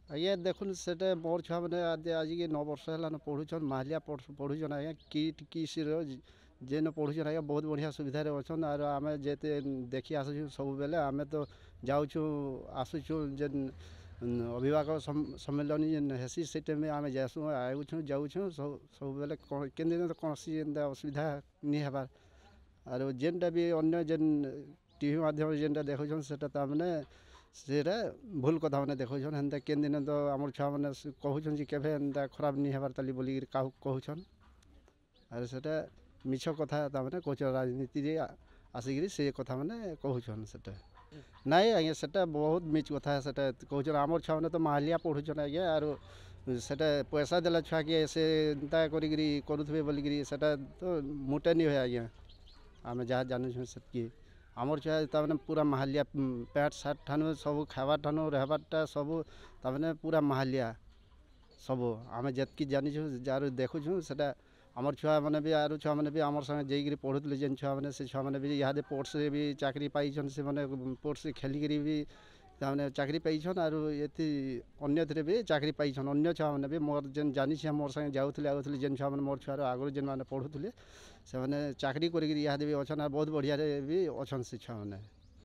ଆଜ୍ଞା ଦେଖୁନ୍ ସେଟା ମୋର୍ ଛୁଆମାନେ ଆଜିକି 9 ବର୍ଷ ହେଲାନ ପଢ଼ୁଛନ୍ ମାହାଲିଆ ପଢ଼ୁଛନ୍ ଆଜ୍ଞା କିଟ୍ କିସ୍ର ଯେନ୍ ପଢ଼ୁଛନ୍ ଆଜ୍ଞା ବହୁତ ବଢ଼ିଆ ସୁବିଧାରେ ଅଛନ୍ ଆର୍ ଆମେ ଯେତେ ଦେଖି ଆସୁଛୁ ସବୁବେଲେ ଆମେ ତ ଯାଉଛୁ ଆସୁଛୁ ଯେନ୍ ଅଭିଭାବକ ସମ୍ମିଳନୀ ଯେନ୍ ହେସି ସେ ଟାଇମ୍ରେ ଆମେ ଯାଏସୁଁ ଆଉଛୁଁ ଯାଉଛୁଁ ସବୁବେଲେ କେନ୍ ଦିନ ତ କୌଣସି ଏନ୍ତା ଅସୁବିଧା ନି ହେବାର୍ ଆରୁ ଯେନ୍ଟା ବି ଅନ୍ୟ ଯେନ୍ টিভি ମାଧ୍ୟମରେ ଯେନ୍ଟା ଦେଖୁଛନ୍ ସେଟା ତାମାନେ ସେଟା ଭୁଲ୍ କଥା ମାନେ ଦେଖଉଛନ୍ ହେନ୍ତା କେନ୍ ଦିନ ତ ଆମର୍ ଛୁଆମାନେ କହୁଛନ୍ ଯେ କେବେ ଏନ୍ତା ଖରାପ୍ ନି ହେବାର୍ ତାଲି ବୋଲିକିରି କାହାକୁ କହୁଛନ୍ ଆର୍ ସେଟା ମିଛ କଥା ତାମାନେ କହୁଛନ୍ ରାଜନୀତିରେ ଆସିକିରି ସେ କଥା ମାନେ କହୁଛନ୍ ସେଟା ନାଇଁ ଆଜ୍ଞା ସେଟା ବହୁତ ମିଛ କଥା ସେଟା କହୁଛନ୍ ଆମର୍ ଛୁଆମାନେ ତ ମାହାଲିଆ ପଢ଼ୁଛନ୍ ଆଜ୍ଞା ଆରୁ ସେଟା ପଇସା ଦେଲା ଛୁଆକେ ସେ ଏନ୍ତା କରିକିରି କରୁଥିବେ ବୋଲିକିରି ସେଟା ତ ମୁଟେ ନି ହୁଏ ଆଜ୍ଞା ଆମେ ଯାହା ଜାନୁଛୁଁ ସେତ୍କି ଆମର୍ ଛୁଆ ତାମାନେ ପୁରା ମାହାଲିଆ ପ୍ୟାଣ୍ଟ ସାର୍ଟ ଠାନୁ ସବୁ ଖାଇବାର୍ ଠାନୁ ରହିବାର୍ଟା ସବୁ ତାମାନେ ପୁରା ମାହାଲିଆ ସବୁ ଆମେ ଯେତ୍କି ଜାନିଛୁଁ ଯାହାର ଦେଖୁଛୁଁ ସେଟା ଆମର୍ ଛୁଆମାନେ ବି ଆରୁ ଛୁଆମାନେ ବି ଆମର୍ ସାଙ୍ଗେ ଯାଇକିରି ପଢ଼ୁଥିଲେ ଯେନ୍ ଛୁଆମାନେ ସେ ଛୁଆମାନେ ବି ଇହାଦେ ସ୍ପୋର୍ଟସ୍ରେ ବି ଚାକିରି ପାଇଛନ୍ ସେମାନେ ସ୍ପୋର୍ଟସ୍ରେ ଖେଲିକିରି ବି ତାମାନେ ଚାକିରି ପାଇଛନ୍ ଆରୁ ଏଥି ଅନ୍ୟଥିରେ ବି ଚାକିରି ପାଇଛନ୍ ଅନ୍ୟ ଛୁଆମାନେ ବି ମୋର୍ ଯେନ୍ ଜାନିଛେ ମୋର୍ ସାଙ୍ଗେ ଯାଉଥିଲେ ଆଉଥିଲେ ଯେନ୍ ଛୁଆମାନେ ମୋର୍ ଛୁଆର ଆଗରୁ ଯେନ୍ମାନେ ପଢ଼ୁଥିଲେ ସେମାନେ ଚାକିରି କରିକିରି ଇହାଦେ ବି ଅଛନ୍ ଆର୍ ବହୁତ ବଢ଼ିଆରେ ବି ଅଛନ୍ ସେ ଛୁଆମାନେ।